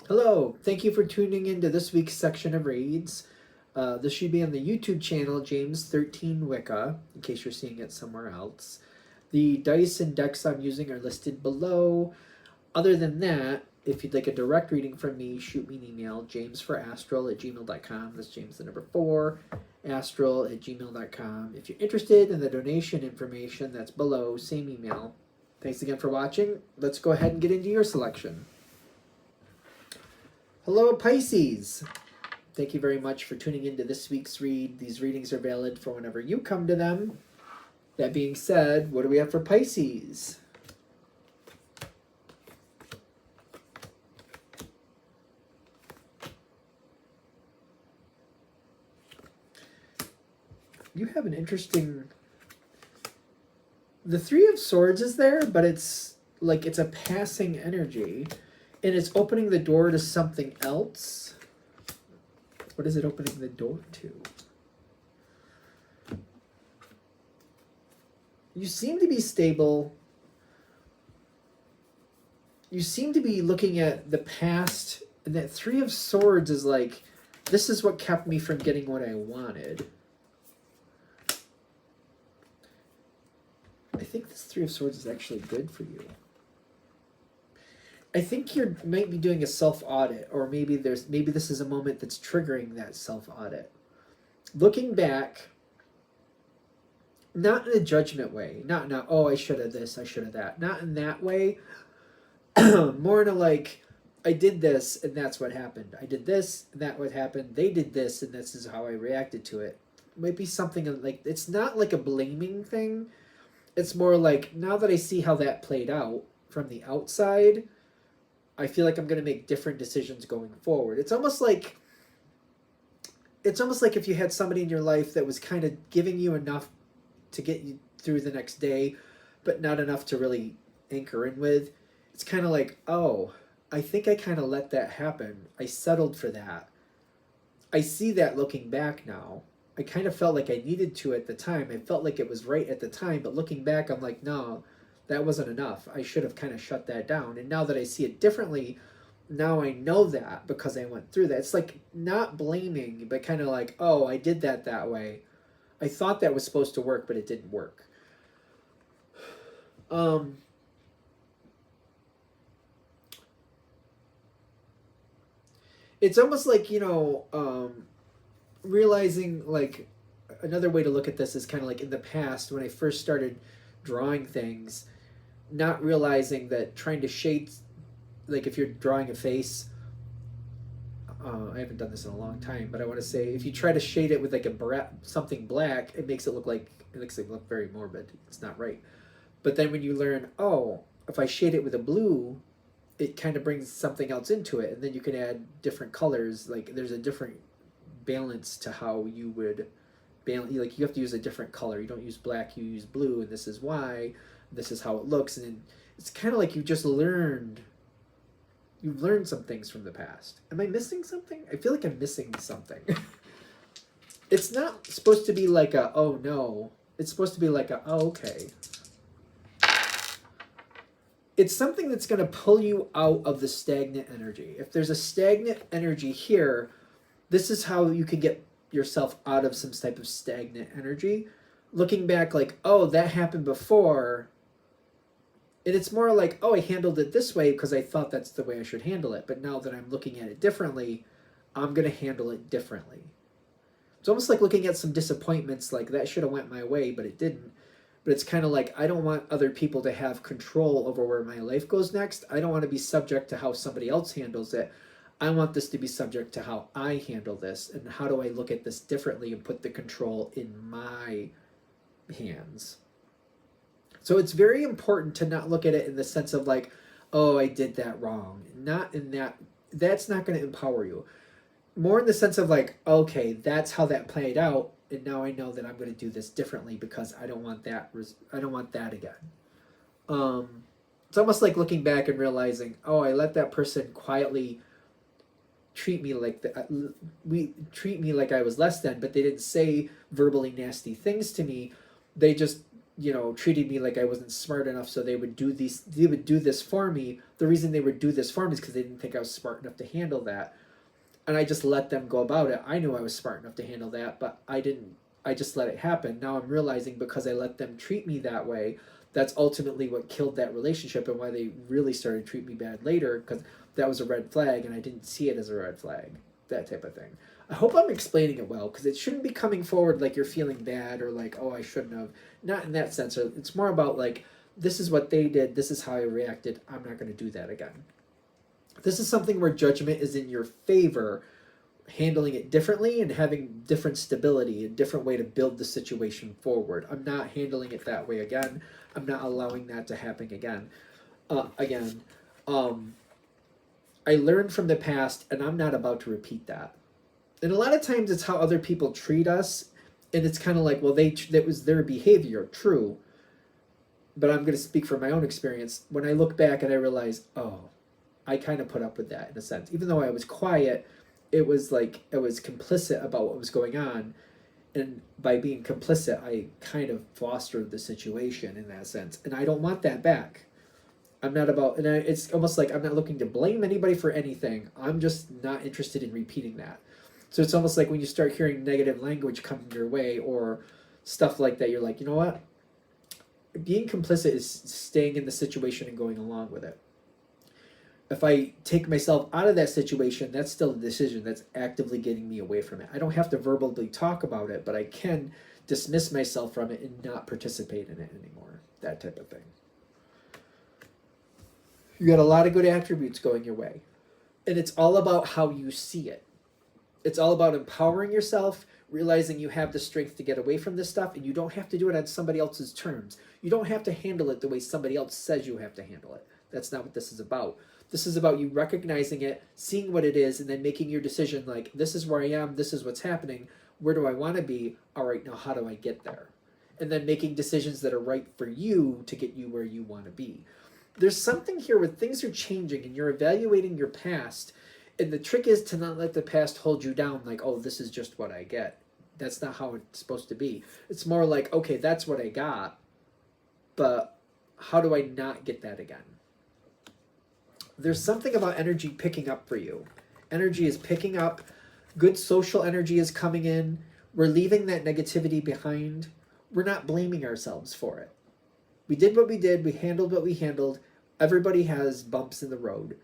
Hello, thank you for tuning into this week's section of reads. This should be on the YouTube channel James13 Wicca, in case you're seeing it somewhere else. The dice and decks I'm using are listed below. Other than that, if you'd like a direct reading from me, shoot me an email, jamesforastral@gmail.com. That's James the number 4, astral@gmail.com. If you're interested in the donation information, that's below, same email. Thanks again for watching. Let's go ahead and get into your selection. Hello, Pisces. Thank you very much for tuning into this week's read. These readings are valid for whenever you come to them. That being said, what do we have for Pisces? You have an interesting... The Three of Swords is there, but it's like it's a passing energy. And it's opening the door to something else. What is it opening the door to? You seem to be stable. You seem to be looking at the past. And that Three of Swords is like, this is what kept me from getting what I wanted. I think this Three of Swords is actually good for you. I think you might be doing a self-audit, or maybe this is a moment that's triggering that self-audit. Looking back, not in a judgment way, not oh, I should have this, I should have that, not in that way. More in a like, I did this and that's what happened. I did this and that what happened. They did this and this is how I reacted to it. Might be something like, it's not like a blaming thing. It's more like, now that I see how that played out from the outside, I feel like I'm going to make different decisions going forward. It's almost like if you had somebody in your life that was kind of giving you enough to get you through the next day, but not enough to really anchor in with. It's kind of like, oh, I think I kind of let that happen. I settled for that. I see that looking back now. I kind of felt like I needed to at the time. I felt like it was right at the time, but looking back, I'm like, no, that wasn't enough. I should have kind of shut that down. And now that I see it differently, now I know that because I went through that. It's like not blaming, but kind of like, oh, I did that way. I thought that was supposed to work, but it didn't work. It's almost like, realizing, like, another way to look at this is kind of like in the past when I first started drawing things, not realizing that trying to shade, like if you're drawing a face, I haven't done this in a long time, but I want to say if you try to shade it with like something black, it makes it look very morbid. It's not right. But then when you learn, oh, if I shade it with a blue, it kind of brings something else into it, and then you can add different colors. Like there's a different balance to how you would balance. Like you have to use a different color. You don't use black, you use blue, and this is why. This is how it looks, and it's kind of like you just learned. You've learned some things from the past. Am I missing something? I feel like I'm missing something. It's not supposed to be like a, oh no. It's supposed to be like a, oh, okay. It's something that's going to pull you out of the stagnant energy. If there's a stagnant energy here, this is how you can get yourself out of some type of stagnant energy. Looking back like, oh, that happened before. And it's more like, oh, I handled it this way because I thought that's the way I should handle it. But now that I'm looking at it differently, I'm going to handle it differently. It's almost like looking at some disappointments, like that should have went my way, but it didn't. But it's kind of like, I don't want other people to have control over where my life goes next. I don't want to be subject to how somebody else handles it. I want this to be subject to how I handle this. And how do I look at this differently and put the control in my hands? So it's very important to not look at it in the sense of like, oh, I did that wrong. Not in that, that's not going to empower you. More in the sense of like, okay, that's how that played out, and now I know that I'm going to do this differently because I don't want that. I don't want that again. It's almost like looking back and realizing, oh, I let that person quietly treat me like treat me like I was less than, but they didn't say verbally nasty things to me. They just treated me like I wasn't smart enough, so they would do this for me. The reason they would do this for me is because they didn't think I was smart enough to handle that. And I just let them go about it. I knew I was smart enough to handle that, but I didn't. I just let it happen. Now I'm realizing because I let them treat me that way, that's ultimately what killed that relationship and why they really started to treat me bad later, because that was a red flag and I didn't see it as a red flag, that type of thing. I hope I'm explaining it well, because it shouldn't be coming forward like you're feeling bad or like, oh, I shouldn't have. Not in that sense. It's more about like, this is what they did, this is how I reacted, I'm not going to do that again. This is something where judgment is in your favor, handling it differently and having different stability, a different way to build the situation forward. I'm not handling it that way again. I'm not allowing that to happen again. I learned from the past, and I'm not about to repeat that. And a lot of times it's how other people treat us, and it's kind of like, well, that was their behavior, true. But I'm going to speak from my own experience. When I look back and I realize, oh, I kind of put up with that in a sense. Even though I was quiet, it was like I was complicit about what was going on. And by being complicit, I kind of fostered the situation in that sense. And I don't want that back. I'm not about, and it's almost like I'm not looking to blame anybody for anything. I'm just not interested in repeating that. So it's almost like when you start hearing negative language coming your way or stuff like that, you're like, you know what? Being complicit is staying in the situation and going along with it. If I take myself out of that situation, that's still a decision that's actively getting me away from it. I don't have to verbally talk about it, but I can dismiss myself from it and not participate in it anymore. That type of thing. You got a lot of good attributes going your way. And it's all about how you see it. It's all about empowering yourself, realizing you have the strength to get away from this stuff, and you don't have to do it on somebody else's terms. You don't have to handle it the way somebody else says you have to handle it. That's not what this is about. This is about you recognizing it, seeing what it is, and then making your decision like, this is where I am, this is what's happening, where do I want to be? All right, now how do I get there? And then making decisions that are right for you to get you where you want to be. There's something here where things are changing and you're evaluating your past, and the trick is to not let the past hold you down like, oh, this is just what I get. That's not how it's supposed to be. It's more like, okay, that's what I got, but how do I not get that again? There's something about energy picking up for you. Energy is picking up. Good social energy is coming in. We're leaving that negativity behind. We're not blaming ourselves for it. We did what we did. We handled what we handled. Everybody has bumps in the road.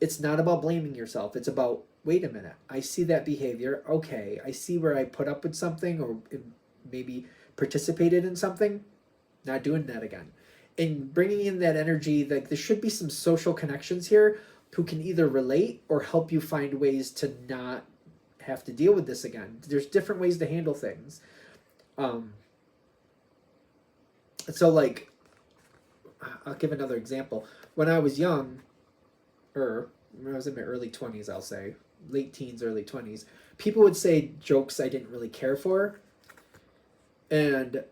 It's not about blaming yourself. It's about, wait a minute, I see that behavior. Okay, I see where I put up with something or maybe participated in something. Not doing that again. And bringing in that energy, like there should be some social connections here who can either relate or help you find ways to not have to deal with this again. There's different ways to handle things. So like, I'll give another example. When I was young, or when I was in my early 20s, I'll say, late teens, early 20s, people would say jokes I didn't really care for. And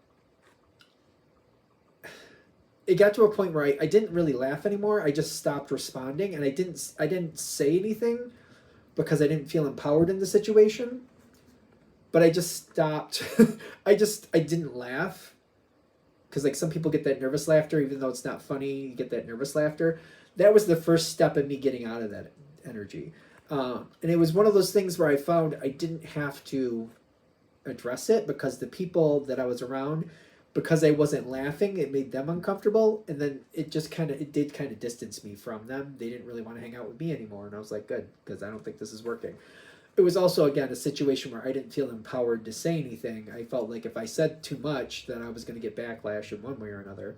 it got to a point where I didn't really laugh anymore. I just stopped responding, and I didn't say anything because I didn't feel empowered in the situation. But I just stopped. I didn't laugh because like some people get that nervous laughter, even though it's not funny. You get that nervous laughter. That was the first step in me getting out of that energy, and it was one of those things where I found I didn't have to address it because the people that I was around, because I wasn't laughing, it made them uncomfortable, and then it did kind of distance me from them. They didn't really want to hang out with me anymore, and I was like, good, because I don't think this is working. It was also, again, a situation where I didn't feel empowered to say anything. I felt like if I said too much, then I was going to get backlash in one way or another.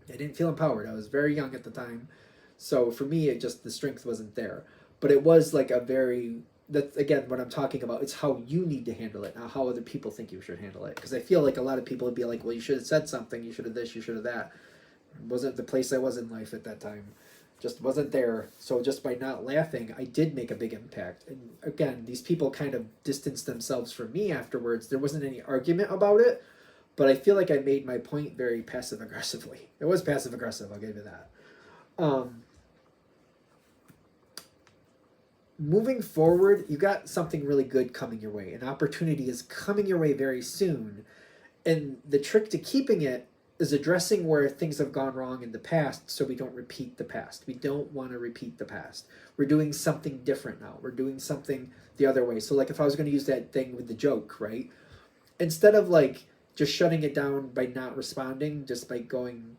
I didn't feel empowered. I was very young at the time, so for me, the strength wasn't there. But it was like that's again what I'm talking about. It's how you need to handle it, not how other people think you should handle it. Because I feel like a lot of people would be like, well, you should have said something, you should have this, you should have that. It wasn't the place I was in life at that time. Just wasn't there. So just by not laughing, I did make a big impact. And again, these people kind of distanced themselves from me afterwards. There wasn't any argument about it, but I feel like I made my point very passive aggressively. It was passive aggressive, I'll give you that. Moving forward, you got something really good coming your way. An opportunity is coming your way very soon. And the trick to keeping it is addressing where things have gone wrong in the past so we don't repeat the past. We don't want to repeat the past. We're doing something different now. We're doing something the other way. So like if I was going to use that thing with the joke, right? Instead of like just shutting it down by not responding, just by going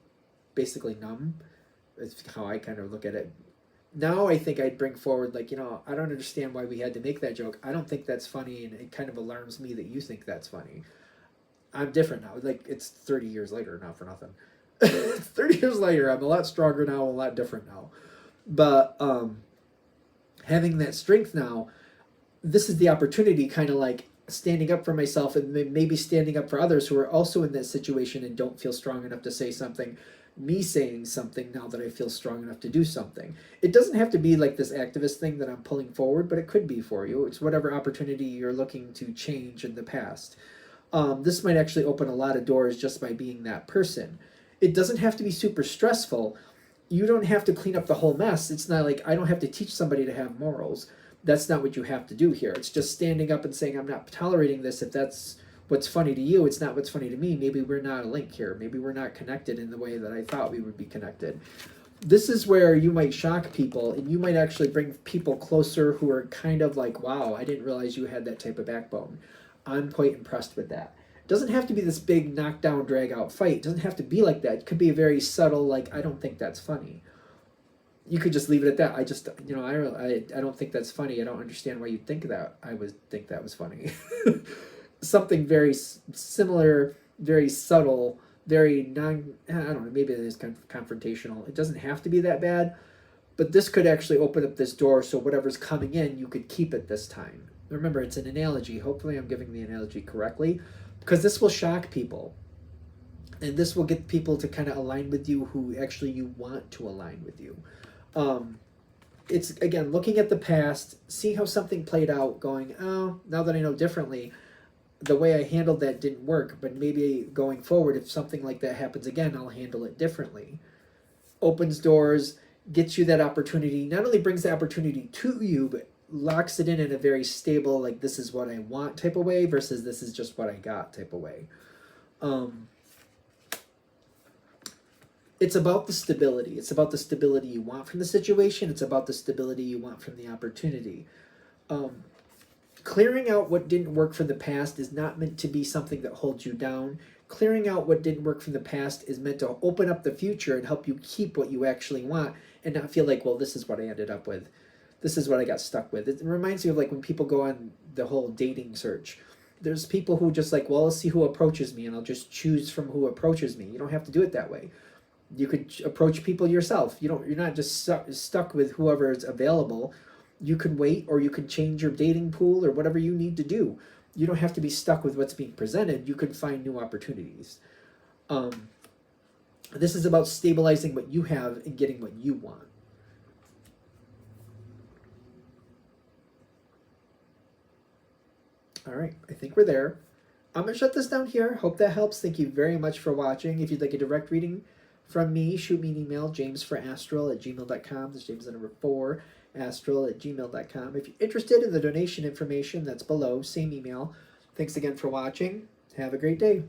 basically numb, is how I kind of look at it. Now I think I'd bring forward like, I don't understand why we had to make that joke. I don't think that's funny, and it kind of alarms me that you think that's funny. I'm different now. Like, it's 30 years later now for nothing. 30 years later, I'm a lot stronger now, a lot different now. But having that strength now, this is the opportunity, kind of like standing up for myself and maybe standing up for others who are also in that situation and don't feel strong enough to say something. Me saying something now that I feel strong enough to do something. It doesn't have to be like this activist thing that I'm pulling forward, but it could be for you. It's whatever opportunity you're looking to change in the past. This might actually open a lot of doors just by being that person. It doesn't have to be super stressful. You don't have to clean up the whole mess. It's not like I don't have to teach somebody to have morals. That's not what you have to do here. It's just standing up and saying, I'm not tolerating this. If that's what's funny to you, it's not what's funny to me. Maybe we're not a link here. Maybe we're not connected in the way that I thought we would be connected. This is where you might shock people, and you might actually bring people closer who are kind of like, wow, I didn't realize you had that type of backbone. I'm quite impressed with that. It doesn't have to be this big knockdown, drag out fight. It doesn't have to be like that. It could be a very subtle, like, I don't think that's funny. You could just leave it at that. I just, I don't think that's funny. I don't understand why you think that. I would think that was funny. Something very similar, very subtle, very I don't know, maybe it is kind of confrontational. It doesn't have to be that bad, but this could actually open up this door so whatever's coming in, you could keep it this time. Remember, it's an analogy. Hopefully I'm giving the analogy correctly, because this will shock people. And this will get people to kind of align with you who actually you want to align with you. It's, again, looking at the past, seeing how something played out, going, oh, now that I know differently, the way I handled that didn't work, but maybe going forward, if something like that happens again, I'll handle it differently. Opens doors, gets you that opportunity, not only brings the opportunity to you, but locks it in a very stable, like, this is what I want type of way versus this is just what I got type of way. It's about the stability. It's about the stability you want from the situation. It's about the stability you want from the opportunity. Clearing out what didn't work from the past is not meant to be something that holds you down. Clearing out what didn't work from the past is meant to open up the future and help you keep what you actually want and not feel like, well, this is what I ended up with. This is what I got stuck with. It reminds me of like when people go on the whole dating search. There's people who just like, well, let's see who approaches me and I'll just choose from who approaches me. You don't have to do it that way. You could approach people yourself. You're not just stuck with whoever is available. You can wait, or you can change your dating pool or whatever you need to do. You don't have to be stuck with what's being presented. You can find new opportunities. This is about stabilizing what you have and getting what you want. All right, I think we're there. I'm going to shut this down here. Hope that helps. Thank you very much for watching. If you'd like a direct reading from me, shoot me an email, jamesforastral@gmail.com. That's James the number 4, astral@gmail.com. If you're interested in the donation information, that's below, same email. Thanks again for watching. Have a great day.